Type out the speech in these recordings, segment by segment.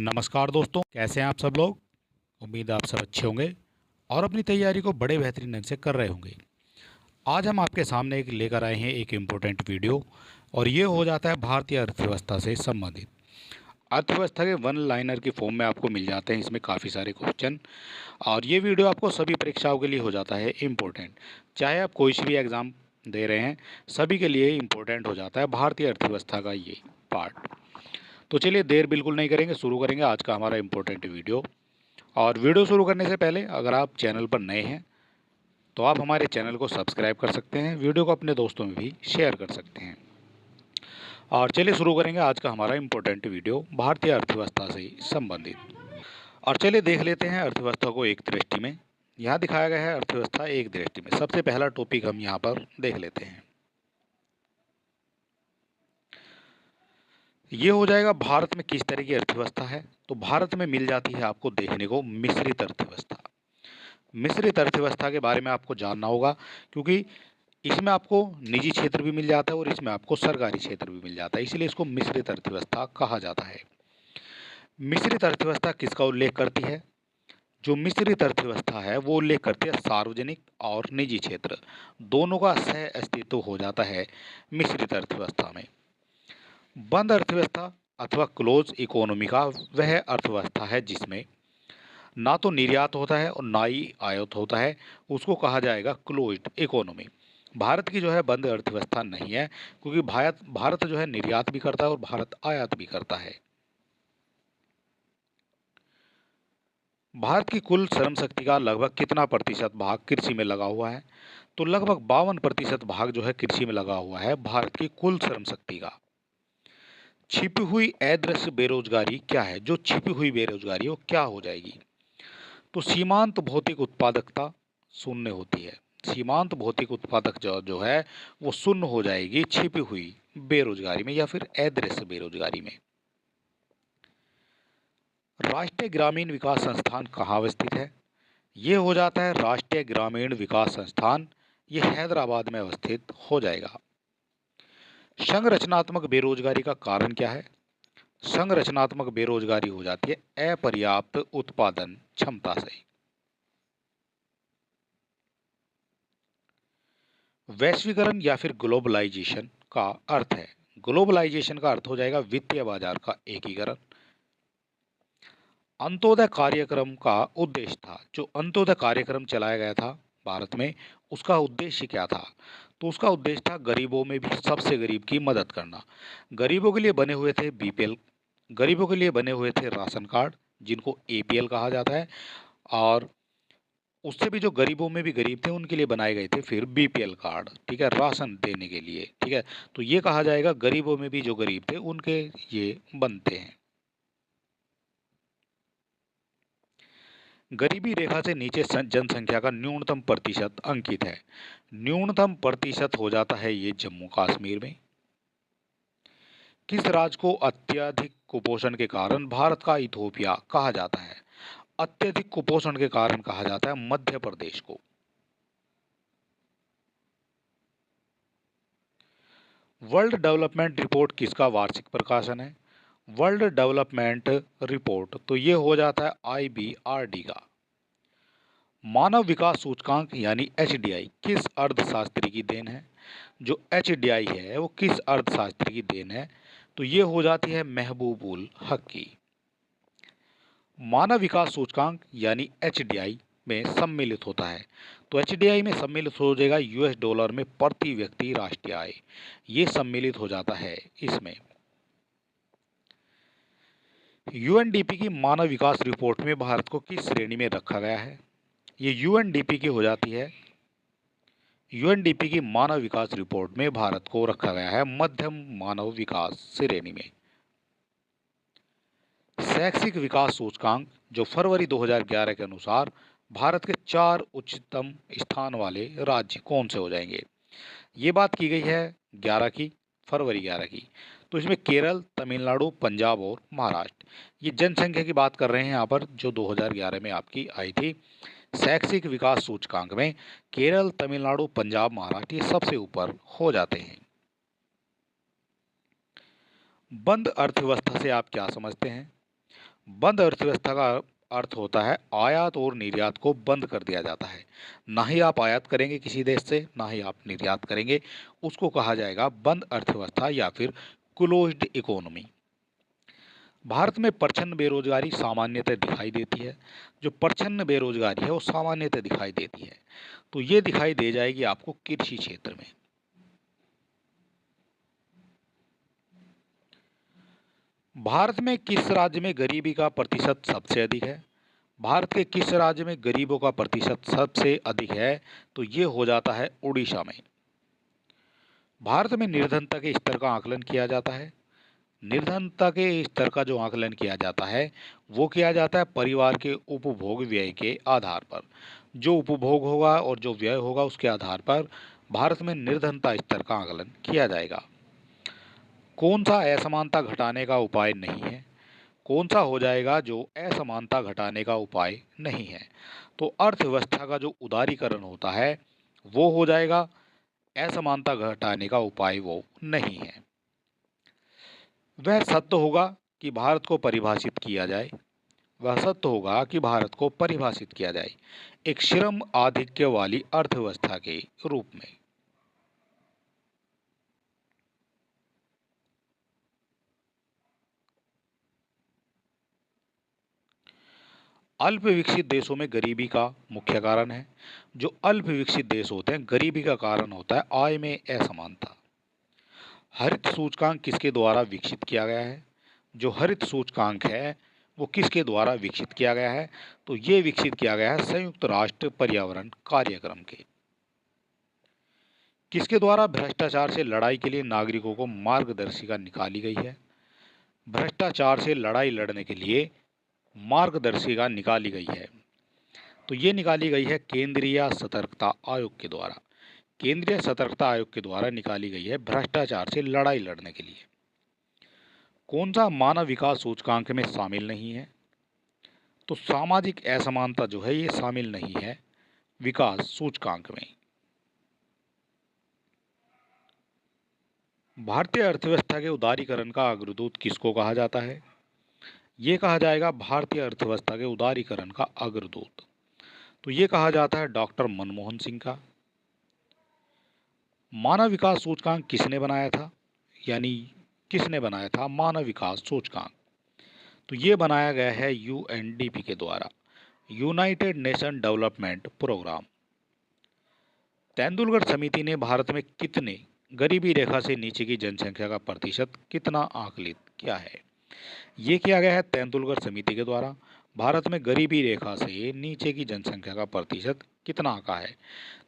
नमस्कार दोस्तों, कैसे हैं आप सब लोग। उम्मीद है आप सब अच्छे होंगे और अपनी तैयारी को बड़े बेहतरीन ढंग से कर रहे होंगे। आज हम आपके सामने एक लेकर आए हैं एक इम्पोर्टेंट वीडियो और ये हो जाता है भारतीय अर्थव्यवस्था से संबंधित। अर्थव्यवस्था के वन लाइनर की फॉर्म में आपको मिल जाते हैं इसमें काफ़ी सारे क्वेश्चन और ये वीडियो आपको सभी परीक्षाओं के लिए हो जाता है इम्पोर्टेंट। चाहे आप कोई सी भी एग्ज़ाम दे रहे हैं, सभी के लिए इम्पोर्टेंट हो जाता है भारतीय अर्थव्यवस्था का ये पार्ट। तो चलिए देर बिल्कुल नहीं करेंगे, शुरू करेंगे आज का हमारा इम्पोर्टेंट वीडियो। और वीडियो शुरू करने से पहले अगर आप चैनल पर नए हैं तो आप हमारे चैनल को सब्सक्राइब कर सकते हैं, वीडियो को अपने दोस्तों में भी शेयर कर सकते हैं। और चलिए शुरू करेंगे आज का हमारा इम्पोर्टेंट वीडियो भारतीय अर्थव्यवस्था से संबंधित। और चलिए देख लेते हैं अर्थव्यवस्था को एक दृष्टि में। यहाँ दिखाया गया है अर्थव्यवस्था एक दृष्टि में। सबसे पहला टॉपिक हम यहाँ पर देख लेते हैं। ये हो जाएगा भारत में किस तरह की अर्थव्यवस्था है। तो भारत में मिल जाती है आपको देखने को मिश्रित अर्थव्यवस्था। मिश्रित अर्थव्यवस्था के बारे में आपको जानना होगा क्योंकि इसमें आपको निजी क्षेत्र भी मिल जाता है और इसमें आपको सरकारी क्षेत्र भी मिल जाता है, इसलिए इसको मिश्रित अर्थव्यवस्था कहा जाता है। मिश्रित अर्थव्यवस्था किसका उल्लेख करती है? जो मिश्रित अर्थव्यवस्था है वो उल्लेख करती है सार्वजनिक और निजी क्षेत्र दोनों का सह अस्तित्व हो जाता है मिश्रित अर्थव्यवस्था में। बंद अर्थव्यवस्था अथवा क्लोज इकोनॉमी का वह अर्थव्यवस्था है जिसमें ना तो निर्यात होता है और ना ही आयात होता है, उसको कहा जाएगा क्लोज्ड इकोनॉमी। भारत की जो है बंद अर्थव्यवस्था नहीं है क्योंकि भारत भारत जो है निर्यात भी करता है और भारत आयात भी करता है। भारत की कुल श्रम शक्ति का लगभग कितना प्रतिशत भाग कृषि में लगा हुआ है? तो लगभग 52% भाग जो है कृषि में लगा हुआ है भारत की कुल श्रम शक्ति का। छिपी हुई अदृश्य बेरोजगारी क्या है? जो छिपी हुई बेरोजगारी वो क्या हो जाएगी? तो सीमांत भौतिक उत्पादकता शून्य होती है। सीमांत भौतिक उत्पादक जो है वो शून्य हो जाएगी छिपी हुई बेरोजगारी में या फिर अदृश्य बेरोजगारी में। राष्ट्रीय ग्रामीण विकास संस्थान कहाँ अवस्थित है? ये हो जाता है राष्ट्रीय ग्रामीण विकास संस्थान, ये हैदराबाद में अवस्थित हो जाएगा। संरचनात्मक बेरोजगारी का कारण क्या है? संरचनात्मक बेरोजगारी हो जाती है अपर्याप्त उत्पादन क्षमता से। वैश्वीकरण या फिर ग्लोबलाइजेशन का अर्थ है, ग्लोबलाइजेशन का अर्थ हो जाएगा वित्तीय बाजार का एकीकरण। अंत्योदय कार्यक्रम का उद्देश्य था, जो अंत्योदय कार्यक्रम चलाया गया था भारत में, उसका उद्देश्य क्या था? तो उसका उद्देश्य था गरीबों में भी सबसे गरीब की मदद करना। गरीबों के लिए बने हुए थे बीपीएल, गरीबों के लिए बने हुए थे राशन कार्ड जिनको एपीएल कहा जाता है, और उससे भी जो गरीबों में भी गरीब थे उनके लिए बनाए गए थे फिर बीपीएल कार्ड, ठीक है, राशन देने के लिए, ठीक है। तो ये कहा जाएगा गरीबों में भी जो गरीब थे उनके ये बनते हैं। गरीबी रेखा से नीचे जनसंख्या का न्यूनतम प्रतिशत अंकित है। न्यूनतम प्रतिशत हो जाता है ये जम्मू कश्मीर में। किस राज्य को अत्यधिक कुपोषण के कारण भारत का इथोपिया कहा जाता है? अत्यधिक कुपोषण के कारण कहा जाता है मध्य प्रदेश को। वर्ल्ड डेवलपमेंट रिपोर्ट किसका वार्षिक प्रकाशन है? वर्ल्ड डेवलपमेंट रिपोर्ट तो ये हो जाता है आईबीआरडी का। मानव विकास सूचकांक यानी एचडीआई किस अर्थशास्त्री की देन है? जो एचडीआई है वो किस अर्थशास्त्री की देन है? तो ये हो जाती है महबूबुल हक की। मानव विकास सूचकांक यानी एचडीआई में सम्मिलित होता है, तो एचडीआई में सम्मिलित हो जाएगा यूएस डॉलर में प्रति व्यक्ति राष्ट्रीय आय, ये सम्मिलित हो जाता है इसमें। यूएनडीपी की मानव विकास रिपोर्ट में भारत को किस श्रेणी में रखा गया है? ये यूएनडीपी की हो जाती है, यूएनडीपी की मानव विकास रिपोर्ट में भारत को रखा गया है मध्यम मानव विकास श्रेणी में। शैक्षिक विकास सूचकांक जो फरवरी 2011 के अनुसार भारत के 4 उच्चतम स्थान वाले राज्य कौन से हो जाएंगे? ये बात की गई है 11 की, फरवरी 11 की। तो इसमें केरल, तमिलनाडु, पंजाब और महाराष्ट्र, ये जनसंख्या की बात कर रहे हैं यहाँ पर जो 2011 में आपकी आई थी। शैक्षिक विकास सूचकांक में केरल, तमिलनाडु, पंजाब, महाराष्ट्र ये सबसे ऊपर हो जाते हैं। बंद अर्थव्यवस्था से आप क्या समझते हैं? बंद अर्थव्यवस्था का अर्थ होता है आयात और निर्यात को बंद कर दिया जाता है। ना ही आप आयात करेंगे किसी देश से, ना ही आप निर्यात करेंगे। उसको कहा जाएगा बंद अर्थव्यवस्था या फिर क्लोज्ड इकोनॉमी। भारत में प्रचंड बेरोजगारी सामान्यतः दिखाई देती है। जो प्रचंड बेरोजगारी है वो सामान्यतः दिखाई देती है। तो ये दिखाई दे जाएगी आपको कृषि क्षेत्र में। भारत में किस राज्य में गरीबी का प्रतिशत सबसे अधिक है? भारत के किस राज्य में गरीबों का प्रतिशत सबसे अधिक है? तो ये हो जाता है उड़ीसा में। भारत में निर्धनता के स्तर का आकलन किया जाता है। निर्धनता के स्तर का जो आकलन किया जाता है वो किया जाता है परिवार के उपभोग व्यय के आधार पर। जो उपभोग होगा और जो व्यय होगा उसके आधार पर भारत में निर्धनता स्तर का आकलन किया जाएगा। कौन सा असमानता घटाने का उपाय नहीं है? कौन सा हो जाएगा जो असमानता घटाने का उपाय नहीं है? तो अर्थव्यवस्था का जो उदारीकरण होता है वो हो जाएगा, असमानता घटाने का उपाय वो नहीं है। वह सत्य होगा कि भारत को परिभाषित किया जाए, वह सत्य होगा कि भारत को परिभाषित किया जाए एक श्रम आधिक्य वाली अर्थव्यवस्था के रूप में। अल्प विकसित देशों में गरीबी का मुख्य कारण है। जो अल्प विकसित देश होते हैं गरीबी का कारण होता है आय में असमानता। हरित सूचकांक किसके द्वारा विकसित किया गया है? जो हरित सूचकांक है वो किसके द्वारा विकसित किया गया है? तो ये विकसित किया गया है संयुक्त राष्ट्र पर्यावरण कार्यक्रम के। किसके द्वारा भ्रष्टाचार से लड़ाई के लिए नागरिकों को मार्गदर्शिका निकाली गई है? भ्रष्टाचार से लड़ाई लड़ने के लिए मार्गदर्शिका निकाली गई है। तो ये निकाली गई है केंद्रीय सतर्कता आयोग के द्वारा। केंद्रीय सतर्कता आयोग के द्वारा निकाली गई है भ्रष्टाचार से लड़ाई लड़ने के लिए। कौन सा मानव विकास सूचकांक में शामिल नहीं है? तो सामाजिक असमानता जो है ये शामिल नहीं है विकास सूचकांक में। भारतीय अर्थव्यवस्था के उदारीकरण का अग्रदूत किसको कहा जाता है? ये कहा जाएगा भारतीय अर्थव्यवस्था के उदारीकरण का अग्रदूत। तो ये कहा जाता है डॉक्टर मनमोहन सिंह का। मानव विकास सूचकांक किसने बनाया था? यानी किसने बनाया था मानव विकास सूचकांक? तो ये बनाया गया है यूएनडीपी के द्वारा, United Nation Development Programme. Tendulkar समिति ने भारत में कितने गरीबी रेखा से नीचे की जनसंख्या का प्रतिशत कितना आकलित किया है? ये किया गया है तेंदुलकर समिति के द्वारा। भारत में गरीबी रेखा से नीचे की जनसंख्या का प्रतिशत कितना आंका है?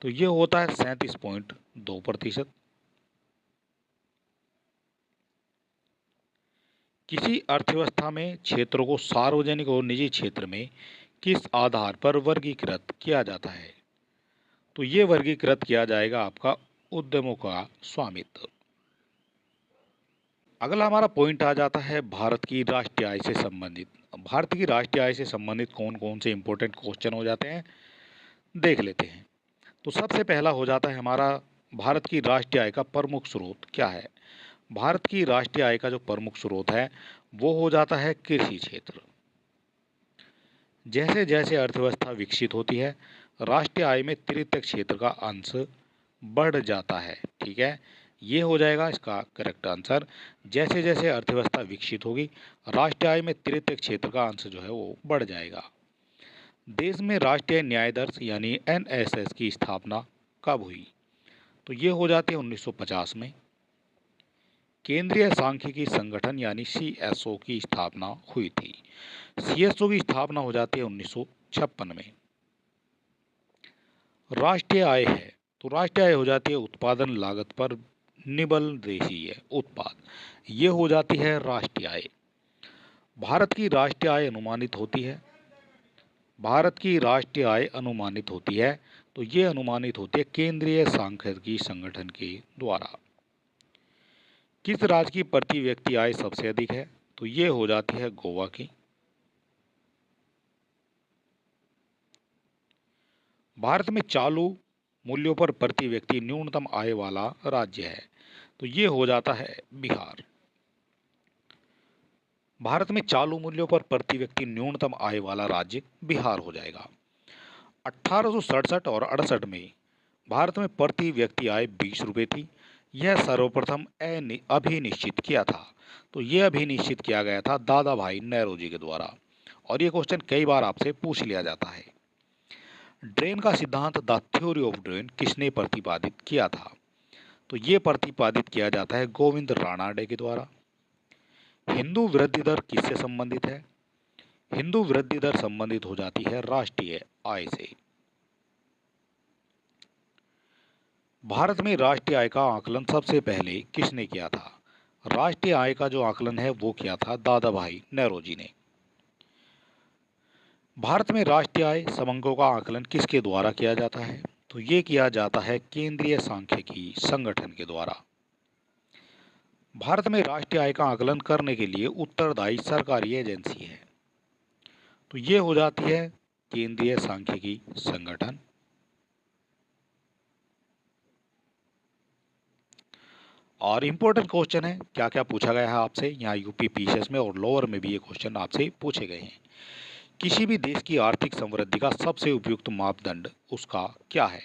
तो ये होता है 37.2%। किसी अर्थव्यवस्था में क्षेत्रों को सार्वजनिक और निजी क्षेत्र में किस आधार पर वर्गीकृत किया जाता है? तो ये वर्गीकृत किया जाएगा आपका उद्यमों का स्वामित्व। अगला हमारा पॉइंट आ जाता है भारत की राष्ट्रीय आय से संबंधित। भारत की राष्ट्रीय आय से संबंधित कौन कौन से इंपॉर्टेंट क्वेश्चन हो जाते हैं देख लेते हैं। तो सबसे पहला हो जाता है हमारा भारत की राष्ट्रीय आय का प्रमुख स्रोत क्या है? भारत की राष्ट्रीय आय का जो प्रमुख स्रोत है वो हो जाता है कृषि क्षेत्र। जैसे जैसे अर्थव्यवस्था विकसित होती है राष्ट्रीय आय में तृतीय क्षेत्र का अंश बढ़ जाता है। ठीक है, ये हो जाएगा इसका करेक्ट आंसर। जैसे जैसे अर्थव्यवस्था विकसित होगी राष्ट्रीय आय में तृतीय क्षेत्र का अंश जो है वो बढ़ जाएगा। देश में राष्ट्रीय न्यायाधीश यानी एनएसएस की स्थापना कब हुई? तो ये हो जाती है 1950 में। केंद्रीय सांख्यिकी संगठन यानी सीएसओ की स्थापना हुई थी। सीएसओ की स्थापना हो जाती है 1956 में। राष्ट्रीय आय है तो राष्ट्रीय आय हो जाती है उत्पादन लागत पर निबल देशीय उत्पाद, ये हो जाती है राष्ट्रीय आय। भारत की राष्ट्रीय आय अनुमानित होती है। भारत की राष्ट्रीय आय अनुमानित होती है तो ये अनुमानित होती है केंद्रीय सांख्यिकी संगठन के द्वारा। किस राज्य की प्रति व्यक्ति आय सबसे अधिक है? तो ये हो जाती है गोवा की। भारत में चालू मूल्यों पर प्रति व्यक्ति न्यूनतम आय वाला राज्य है तो ये हो जाता है बिहार। भारत में चालू मूल्यों पर प्रति व्यक्ति न्यूनतम आय वाला राज्य बिहार हो जाएगा। 1867 और 68 में भारत में प्रति व्यक्ति आय 20 रुपये थी। यह सर्वप्रथम अभिनिश्चित किया था। तो यह अभिनिश्चित किया गया था दादा भाई नेहरू के द्वारा। और ये क्वेश्चन कई बार आपसे पूछ लिया जाता है। ड्रेन का सिद्धांत द थ्योरी ऑफ ड्रेन किसने प्रतिपादित किया था? तो ये प्रतिपादित किया जाता है गोविंद रानाडे के द्वारा। हिंदू वृद्धि दर किससे संबंधित है? हिंदू वृद्धि दर संबंधित हो जाती है राष्ट्रीय आय से। भारत में राष्ट्रीय आय का आकलन सबसे पहले किसने किया था? राष्ट्रीय आय का जो आकलन है वो किया था दादा भाई नेहरू जी ने। भारत में राष्ट्रीय आय समंकों का आकलन किसके द्वारा किया जाता है? तो ये किया जाता है केंद्रीय सांख्यिकी संगठन के द्वारा। भारत में राष्ट्रीय आय का आकलन करने के लिए उत्तरदायी सरकारी एजेंसी है। तो ये हो जाती है केंद्रीय सांख्यिकी संगठन। और इम्पोर्टेंट क्वेश्चन है, क्या क्या पूछा गया है आपसे यहाँ यूपी पीसीएस में और लोअर में भी ये क्वेश्चन आपसे पूछे गए हैं। किसी भी देश की आर्थिक समृद्धि का सबसे उपयुक्त मापदंड उसका क्या है?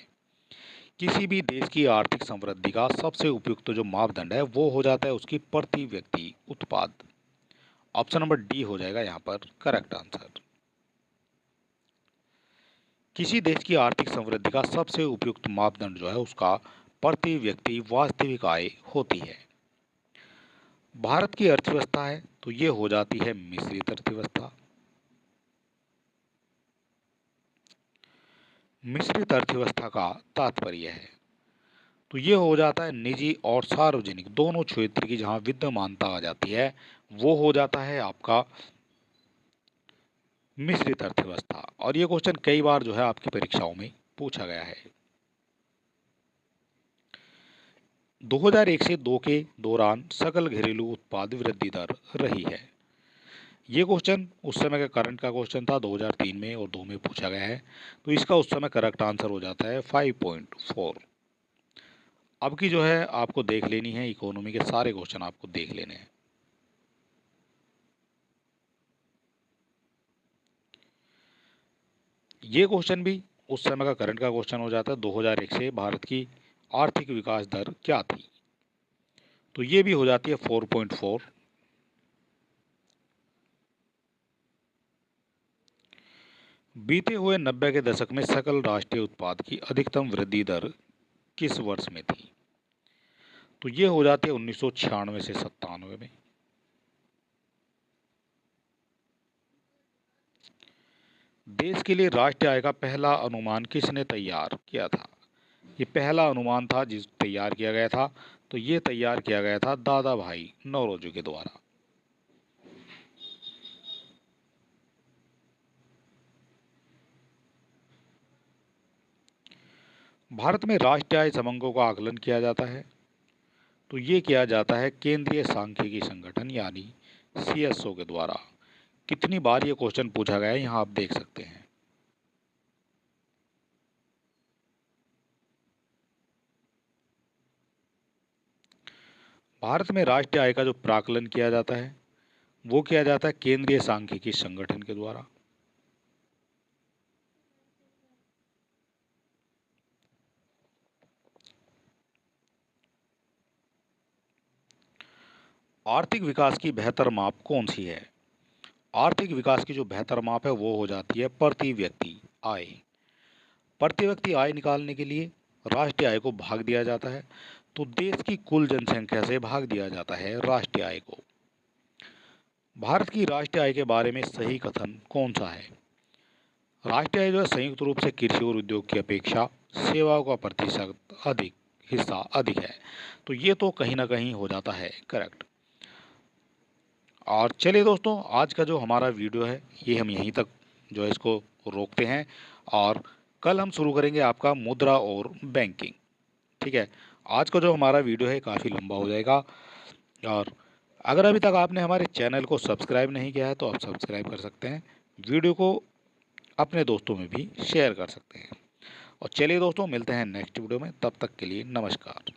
किसी भी देश की आर्थिक समृद्धि का सबसे उपयुक्त जो मापदंड है वो हो जाता है उसकी प्रति व्यक्ति उत्पाद। ऑप्शन नंबर डी हो जाएगा यहाँ पर करेक्ट आंसर। किसी देश की आर्थिक समृद्धि का सबसे उपयुक्त मापदंड जो है उसका प्रति व्यक्ति वास्तविक आय होती है। भारत की अर्थव्यवस्था है तो ये हो जाती है मिश्रित अर्थव्यवस्था। मिश्रित अर्थव्यवस्था का तात्पर्य है तो ये हो जाता है निजी और सार्वजनिक दोनों क्षेत्र की जहां विद्यमानता आ जाती है वो हो जाता है आपका मिश्रित अर्थव्यवस्था। और ये क्वेश्चन कई बार जो है आपकी परीक्षाओं में पूछा गया है। 2001 से 2 के दौरान सकल घरेलू उत्पाद वृद्धि दर रही है। ये क्वेश्चन उस समय का करंट का क्वेश्चन था, 2003 में और 2 में पूछा गया है। तो इसका उस समय करेक्ट आंसर हो जाता है 5.4। अब की जो है आपको देख लेनी है, इकोनॉमी के सारे क्वेश्चन आपको देख लेने हैं। ये क्वेश्चन भी उस समय का करंट का क्वेश्चन हो जाता है। 2001 से भारत की आर्थिक विकास दर क्या थी? तो ये भी हो जाती है 4.4। बीते हुए 90 के दशक में सकल राष्ट्रीय उत्पाद की अधिकतम वृद्धि दर किस वर्ष में थी? तो ये हो जाती है 1996 से 97 में। देश के लिए राष्ट्रीय आय का पहला अनुमान किसने तैयार किया था? ये पहला अनुमान था जिस तैयार किया गया था। तो ये तैयार किया गया था दादा भाई नौरोजी के द्वारा। भारत में राष्ट्रीय आय समंकों का आकलन किया जाता है तो ये किया जाता है केंद्रीय सांख्यिकी संगठन यानी सीएसओ के द्वारा। कितनी बार ये क्वेश्चन पूछा गया है यहाँ आप देख सकते हैं। भारत में राष्ट्रीय आय का जो प्राकलन किया जाता है वो किया जाता है केंद्रीय सांख्यिकी संगठन के द्वारा। आर्थिक विकास की बेहतर माप कौन सी है? आर्थिक विकास की जो बेहतर माप है वो हो जाती है प्रति व्यक्ति आय। प्रति व्यक्ति आय निकालने के लिए राष्ट्रीय आय को भाग दिया जाता है। तो देश की कुल जनसंख्या से भाग दिया जाता है राष्ट्रीय आय को। भारत की राष्ट्रीय आय के बारे में सही कथन कौन सा है? राष्ट्रीय आय जो है संयुक्त रूप से कृषि और उद्योग की अपेक्षा सेवाओं का प्रतिशत अधिक हिस्सा अधिक है। तो ये तो कहीं ना कहीं हो जाता है करेक्ट। और चलिए दोस्तों, आज का जो हमारा वीडियो है ये हम यहीं तक जो है इसको रोकते हैं और कल हम शुरू करेंगे आपका मुद्रा और बैंकिंग। ठीक है, आज का जो हमारा वीडियो है काफ़ी लंबा हो जाएगा। और अगर अभी तक आपने हमारे चैनल को सब्सक्राइब नहीं किया है तो आप सब्सक्राइब कर सकते हैं। वीडियो को अपने दोस्तों में भी शेयर कर सकते हैं। और चलिए दोस्तों, मिलते हैं नेक्स्ट वीडियो में, तब तक के लिए नमस्कार।